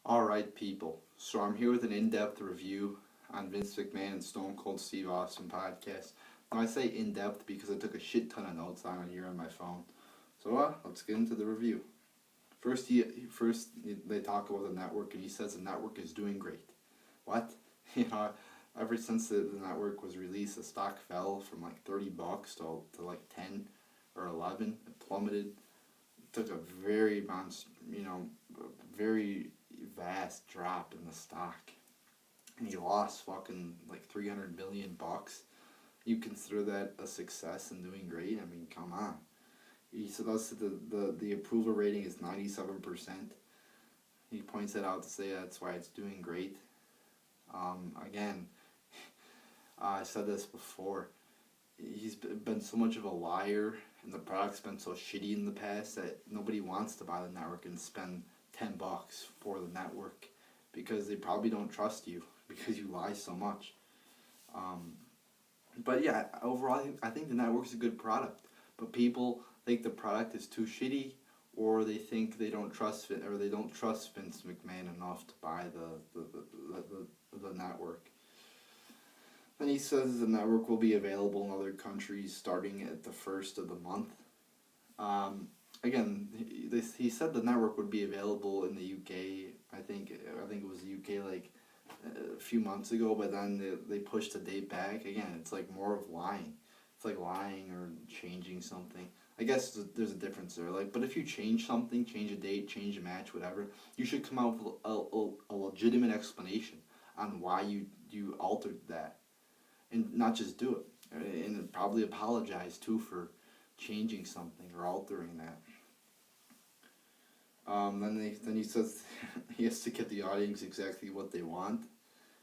Alright people, so I'm here with an in-depth review on Vince McMahon and Stone Cold Steve Austin podcast. Now I say in-depth because I took a shit ton of notes on it here on my phone. So let's get into the review. First they talk about the network and he says the network is doing great. What? You know, ever since the network was released, the stock fell from like $30 to like 10 or 11. It plummeted. It took a very very vast drop in the stock, and he lost fucking like $300 million. You consider that a success and doing great? I mean, come on. He said the approval rating is 97%. He points that out to say that's why it's doing great. Again, I said this before. He's been so much of a liar, and the product's been so shitty in the past that nobody wants to buy the network and spend $10 for the network because they probably don't trust you because you lie so much. But yeah, overall, I think the network's a good product, but people think the product is too shitty, or they think they don't trust it, or they don't trust Vince McMahon enough to buy the network. Then he says the network will be available in other countries starting at the first of the month. Again, he said the network would be available in the UK. I think it was the UK like a few months ago, but then they pushed the date back. Again, it's like more of lying. It's like lying or changing something. I guess there's a difference there. Like, but if you change something, change a date, change a match, whatever, you should come out with a legitimate explanation on why you altered that, and not just do it, and probably apologize too for changing something or altering that. Then he says he has to get the audience exactly what they want,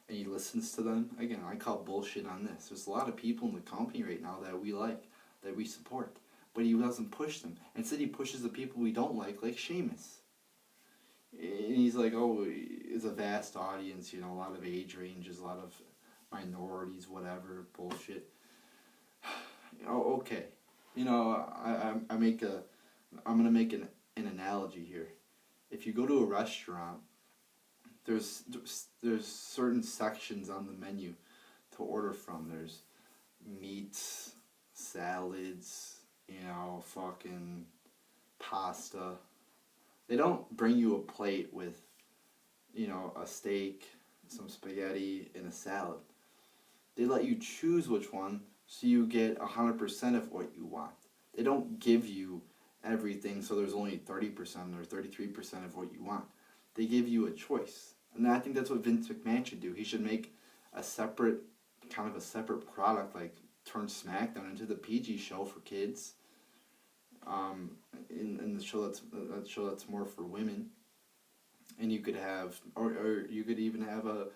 and he listens to them. Again, I call bullshit on this. There's a lot of people in the company right now that we like, that we support, but he doesn't push them. Instead, he pushes the people we don't like Sheamus. And he's like, oh, it's a vast audience, a lot of age ranges, a lot of minorities, whatever, bullshit. Okay. I'm gonna make an analogy here. If you go to a restaurant, there's certain sections on the menu to order from. There's meats, salads, fucking pasta. They don't bring you a plate with, a steak, some spaghetti, and a salad. They let you choose which one so you get 100% of what you want. They don't give you everything so there's only 30% or 33% of what you want. They give you a choice. And I think that's what Vince McMahon should do. He should make a separate product, like turn SmackDown into the PG show for kids. In the show that's more for women. And you could have, or you could even have a,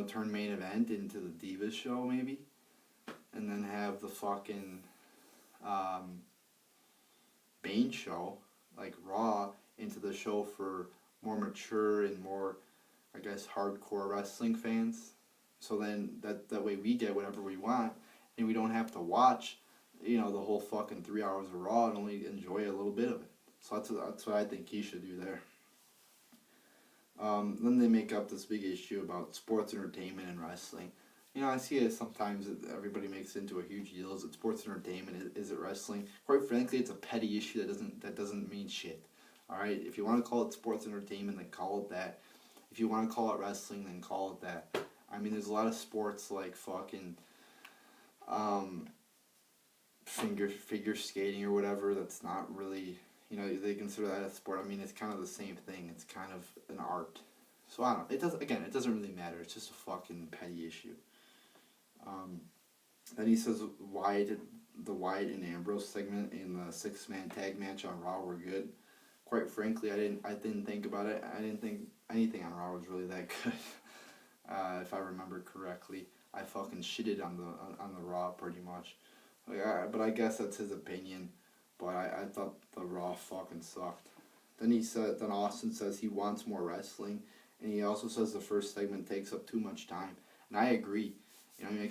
turn main event into the Divas show maybe, and then have the fucking Bane show, like Raw, into the show for more mature and more, I guess, hardcore wrestling fans. So then that way we get whatever we want, and we don't have to watch, the whole fucking 3 hours of Raw and only enjoy a little bit of it. So that's what I think he should do there. Then they make up this big issue about sports entertainment and wrestling. I see it sometimes that everybody makes it into a huge deal. Is it sports entertainment? Is it wrestling? Quite frankly, it's a petty issue that doesn't mean shit. Alright? If you want to call it sports entertainment, then call it that. If you want to call it wrestling, then call it that. I mean, there's a lot of sports like fucking figure skating or whatever that's not really, they consider that a sport. I mean, it's kind of the same thing. It's kind of an art. So I don't know. It doesn't really matter. It's just a fucking petty issue. Then he says the Wyatt and Ambrose segment in the 6-man tag match on Raw were good. Quite frankly, I didn't think about it. I didn't think anything on Raw was really that good. If I remember correctly, I fucking shitted on the Raw pretty much. But I guess that's his opinion. But I thought the Raw fucking sucked. Then Austin says he wants more wrestling, and he also says the first segment takes up too much time. And I agree.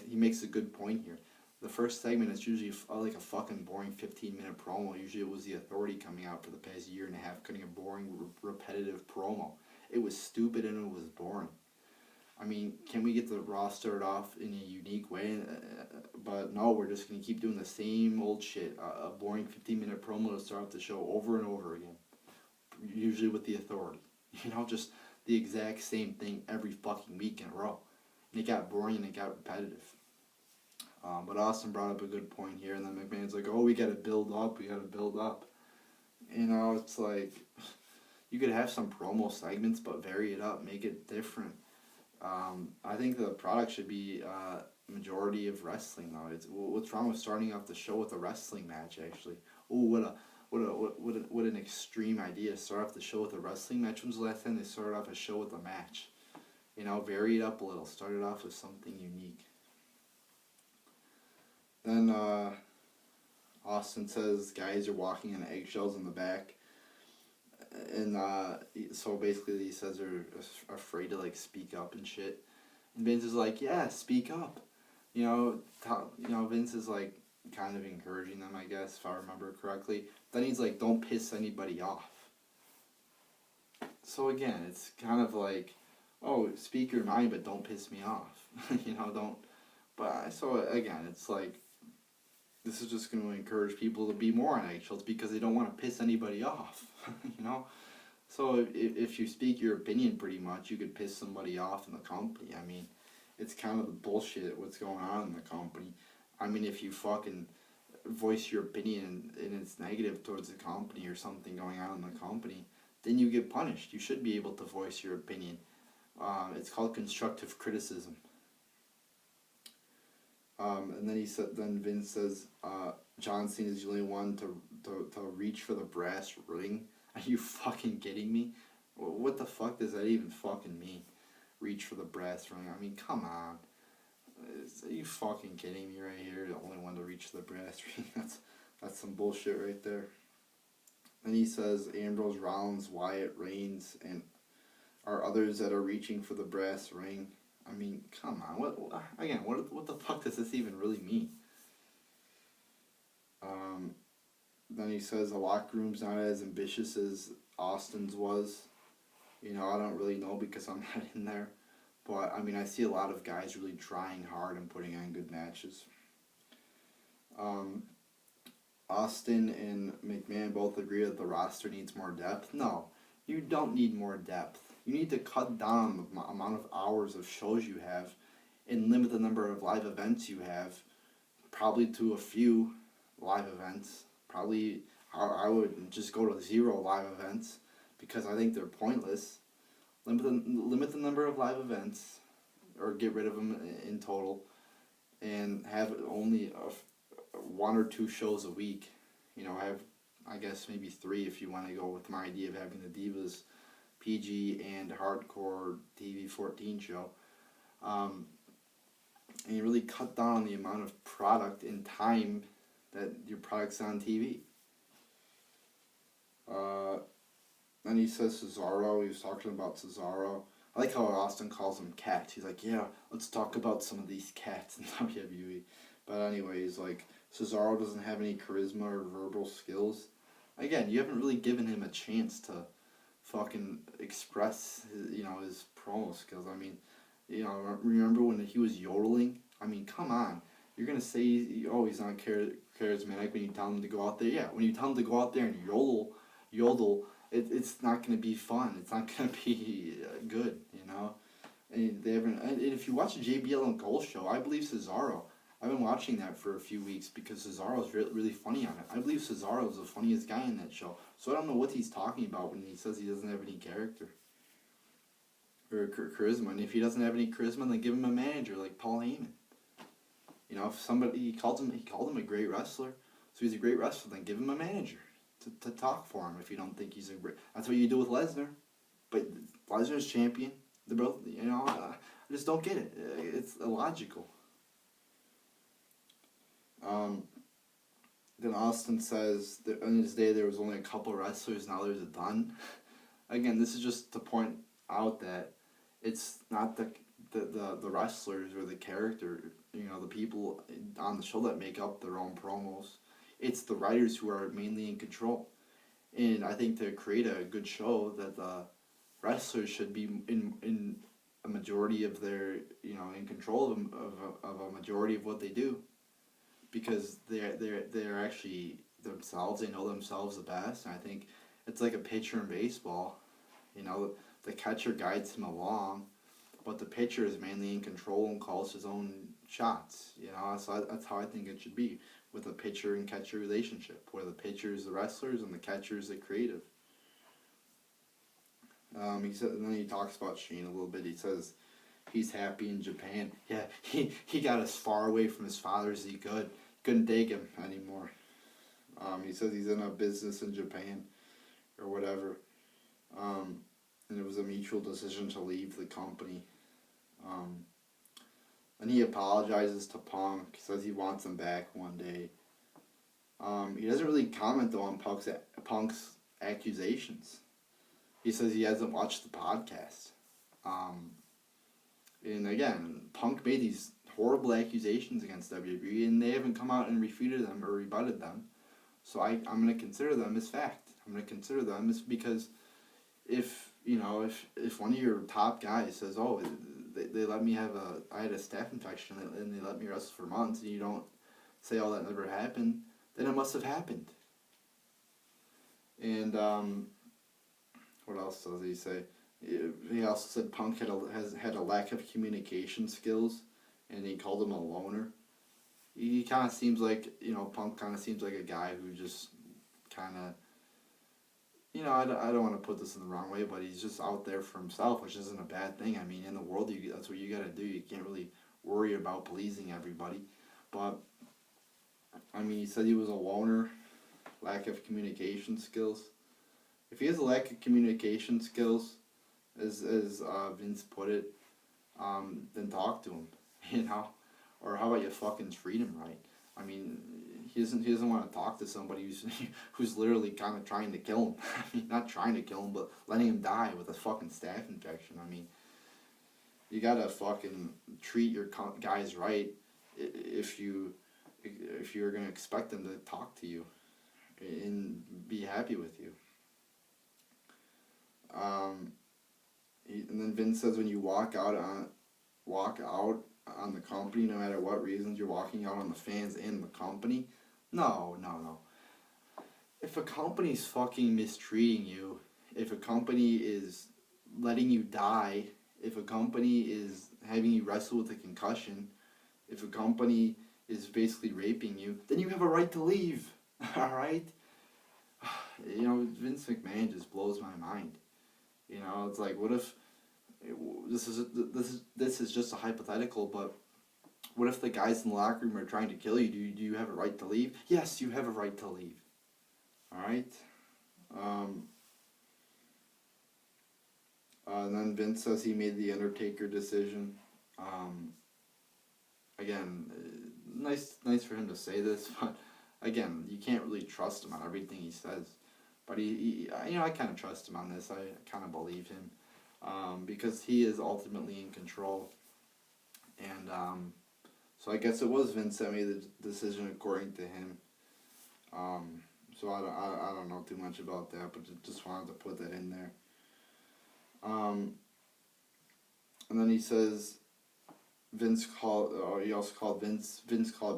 He makes a good point here. The first segment is usually like a fucking boring 15-minute promo. Usually it was the Authority coming out for the past year and a half, cutting a boring, repetitive promo. it was stupid and it was boring. I mean, can we get the Raw started off in a unique way? But no, we're just going to keep doing the same old shit. A boring 15-minute promo to start off the show over and over again. Usually with the Authority. Just the exact same thing every fucking week in a row. And it got boring and it got repetitive. But Austin brought up a good point here, and then McMahon's like, oh, we got to build up. It's like, you could have some promo segments, but vary it up, make it different. I think the product should be majority of wrestling though. What's wrong with starting off the show with a wrestling match? Actually, what an extreme idea! Start off the show with a wrestling match. When's the last time they started off a show with a match? Vary it up a little. Start it off with something unique. Then Austin says guys are walking on eggshells in the back. And so basically he says they're afraid to like speak up and shit. And Vince is like, yeah, speak up. Vince is like kind of encouraging them, I guess, if I remember correctly. Then he's like, don't piss anybody off. So again, it's kind of like, oh, speak your mind, but don't piss me off. Don't. But so again, it's like, this is just going to encourage people to be more on eggshells because they don't want to piss anybody off, So if you speak your opinion pretty much, you could piss somebody off in the company. I mean, it's kind of the bullshit what's going on in the company. I mean, if you fucking voice your opinion and it's negative towards the company or something going on in the company, then you get punished. You should be able to voice your opinion. It's called constructive criticism. And then Vince says, John Cena is the only one to reach for the brass ring. Are you fucking kidding me? What the fuck does that even fucking mean? Reach for the brass ring. I mean, come on. Are you fucking kidding me right here? The only one to reach for the brass ring. That's some bullshit right there. Then he says Ambrose, Rollins, Wyatt, Reigns, and are others that are reaching for the brass ring. I mean, come on. What the fuck does this even really mean? Then he says the locker room's not as ambitious as Austin's was. I don't really know because I'm not in there. But, I mean, I see a lot of guys really trying hard and putting on good matches. Austin and McMahon both agree that the roster needs more depth. No, you don't need more depth. You need to cut down the amount of hours of shows you have and limit the number of live events you have, probably to a few live events. Probably, I would just go to 0 live events because I think they're pointless. Limit the number of live events, or get rid of them in total, and have only 1 or 2 shows a week. Have, I guess, maybe 3 if you want to go with my idea of having the Divas PG and Hardcore TV 14 show. And you really cut down on the amount of product and time that your product's on TV. Then he says Cesaro. He was talking about Cesaro. I like how Austin calls him cats. He's like, yeah, let's talk about some of these cats in WWE. But anyways, like, Cesaro doesn't have any charisma or verbal skills. Again, you haven't really given him a chance to fucking express his promo skills. I mean, remember when he was yodeling? I mean, come on. You're going to say, he's not charismatic when you tell him to go out there. Yeah, when you tell him to go out there and yodel, it's not going to be fun. It's not going to be good, And if you watch the JBL and Cole show, I believe Cesaro. I've been watching that for a few weeks because Cesaro's really funny on it. I believe Cesaro's the funniest guy in that show. So I don't know what he's talking about when he says he doesn't have any character or charisma. And if he doesn't have any charisma, then give him a manager like Paul Heyman. If somebody he called him a great wrestler, so he's a great wrestler, then give him a manager to talk for him. If you don't think he's a great, that's what you do with Lesnar. But Lesnar's champion. They're both, I just don't get it. It's illogical. Then Austin says that in his day there was only a couple wrestlers, now there's a ton. Again, this is just to point out that it's not the wrestlers or the character, the people on the show that make up their own promos. It's the writers who are mainly in control. And I think to create a good show that the wrestlers should be in a majority of their, in control of a majority of what they do, because they're actually themselves. They know themselves the best. And I think it's like a pitcher in baseball. The catcher guides him along, but the pitcher is mainly in control and calls his own shots. So that's how I think it should be with a pitcher and catcher relationship, where the pitcher is the wrestlers and the catcher is the creative. He said, and then he talks about Shane a little bit. He says he's happy in Japan. Yeah, he got as far away from his father as he could. Couldn't take him anymore. He says he's in a business in Japan or whatever. And it was a mutual decision to leave the company. And he apologizes to Punk. Says he wants him back one day. He doesn't really comment though on Punk's accusations. He says he hasn't watched the podcast. And again, Punk made these horrible accusations against WWE, and they haven't come out and refuted them or rebutted them. So I'm going to consider them as fact. I'm going to consider them as, because if one of your top guys says, oh, they let me I had a staph infection and they let me wrestle for months, and you don't say, oh, that never happened, then it must have happened. And what else does he say? He also said Punk has had a lack of communication skills, and he called him a loner. He kind of seems like, Punk kind of seems like a guy who just kind of, I don't want to put this in the wrong way, but he's just out there for himself, which isn't a bad thing. I mean, in the world, that's what you got to do. You can't really worry about pleasing everybody. But, I mean, he said he was a loner, lack of communication skills. If he has a lack of communication skills, as Vince put it, then talk to him, or how about you fucking treat him right? I mean, he doesn't want to talk to somebody who's literally kind of trying to kill him. I mean, not trying to kill him, but letting him die with a fucking staph infection. I mean, you gotta fucking treat your guys right if you're gonna expect them to talk to you and be happy with you. And then Vince says when you walk out on the company, no matter what reasons, you're walking out on the fans and the company. No. If a company's fucking mistreating you, if a company is letting you die, if a company is having you wrestle with a concussion, if a company is basically raping you, then you have a right to leave. Alright? Vince McMahon just blows my mind. It's like, what if this is just a hypothetical, but what if the guys in the locker room are trying to kill you? Do you have a right to leave? Yes, you have a right to leave. Alright? And then Vince says he made the Undertaker decision. Again, nice for him to say this, but again, you can't really trust him on everything he says. But I kind of trust him on this. I kind of believe him, because he is ultimately in control. And so I guess it was Vince that made the decision according to him. So I don't know too much about that, but just wanted to put that in there. And then he says Vince called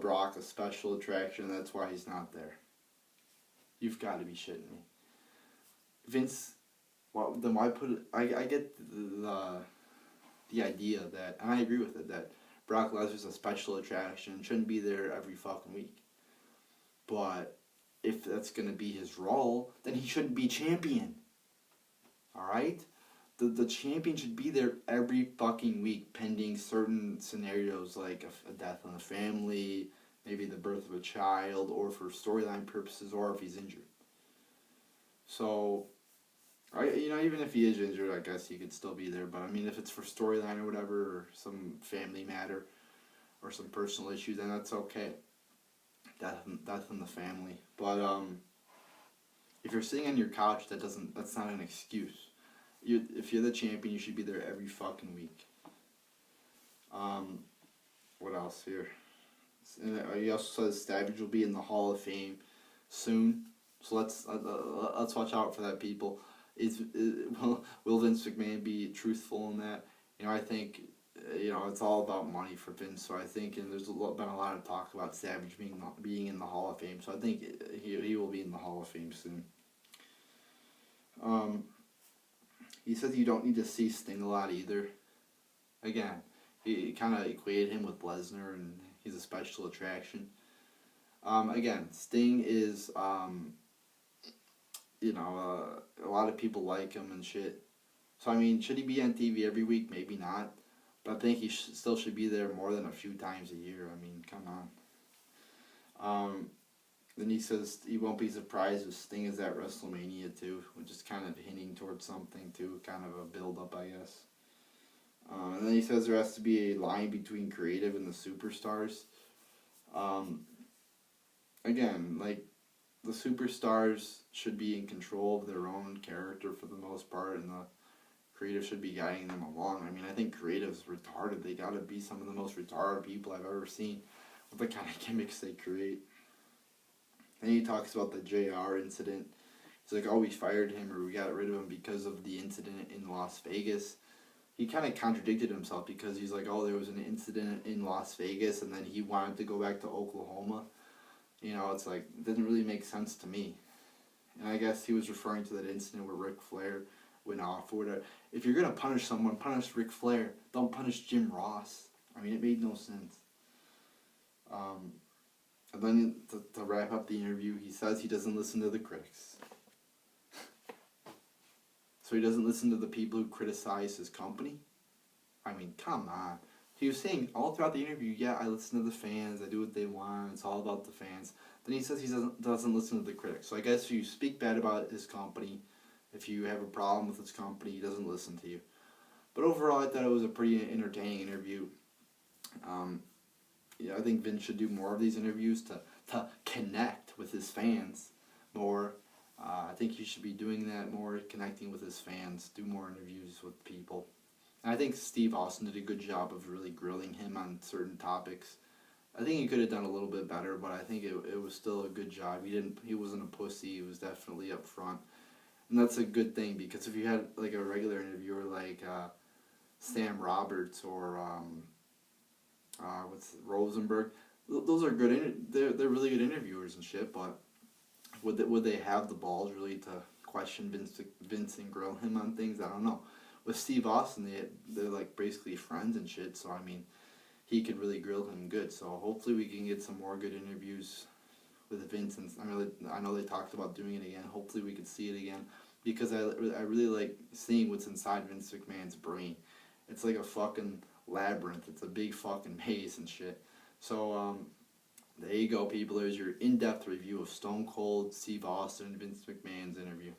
Brock a special attraction. That's why he's not there. You've got to be shitting me. Vince, well, then why put it? I get the idea that, and I agree with it, that Brock Lesnar's a special attraction, shouldn't be there every fucking week. But if that's going to be his role, then he shouldn't be champion. Alright? The champion should be there every fucking week, pending certain scenarios like a death in the family, maybe the birth of a child, or for storyline purposes, or if he's injured. So, even if he is injured, I guess he could still be there. But I mean, if it's for storyline or whatever, or some family matter, or some personal issue, then that's okay. Death in the family. But if you're sitting on your couch, that's not an excuse. If you're the champion, you should be there every fucking week. What else here? He also says Savage will be in the Hall of Fame soon. So let's watch out for that, people. Will Vince Vince McMahon be truthful in that. I think, it's all about money for Vince. So I think, and there's been a lot of talk about Savage being in the Hall of Fame. So I think he will be in the Hall of Fame soon. He says you don't need to see Sting a lot either. Again, he kind of equated him with Lesnar, and he's a special attraction. Again, Sting is, a lot of people like him and shit. So, should he be on TV every week? Maybe not. But I think he still should be there more than a few times a year. Come on. Then he says he won't be surprised if Sting is at WrestleMania too, which is kind of hinting towards something too, kind of a build-up, I guess. And then he says there has to be a line between creative and the superstars. Again, the superstars should be in control of their own character for the most part, and the creative should be guiding them along. I think creative's retarded. They gotta be some of the most retarded people I've ever seen with the kind of gimmicks they create. And he talks about the JR incident. He's like, oh, we fired him or we got rid of him because of the incident in Las Vegas. He kind of contradicted himself because he's like, oh, there was an incident in Las Vegas and then he wanted to go back to Oklahoma. It's like, it doesn't really make sense to me. And I guess he was referring to that incident where Ric Flair went off or whatever. If you're going to punish someone, punish Ric Flair. Don't punish Jim Ross. It made no sense. And then to wrap up the interview, he says he doesn't listen to the critics. So he doesn't listen to the people who criticize his company? Come on. He was saying all throughout the interview, yeah, I listen to the fans, I do what they want, it's all about the fans. Then he says he doesn't listen to the critics. So I guess if you speak bad about his company, if you have a problem with his company, he doesn't listen to you. But overall, I thought it was a pretty entertaining interview. I think Vince should do more of these interviews to connect with his fans more. I think he should be doing that more, connecting with his fans, do more interviews with people. And I think Steve Austin did a good job of really grilling him on certain topics. I think he could have done a little bit better, but I think it was still a good job. He wasn't a pussy. He was definitely up front. And that's a good thing, because if you had a regular interviewer like Sam Roberts or Rosenberg, those are good. They're really good interviewers and shit. But would they have the balls really to question Vince and grill him on things? I don't know. With Steve Austin, they're basically friends and shit. So he could really grill him good. So hopefully we can get some more good interviews with Vince. And I know they talked about doing it again. Hopefully we could see it again, because I really like seeing what's inside Vince McMahon's brain. It's like a fucking labyrinth. It's a big fucking maze and shit. So there you go, people. There's your in-depth review of Stone Cold Steve Austin and Vince McMahon's interview.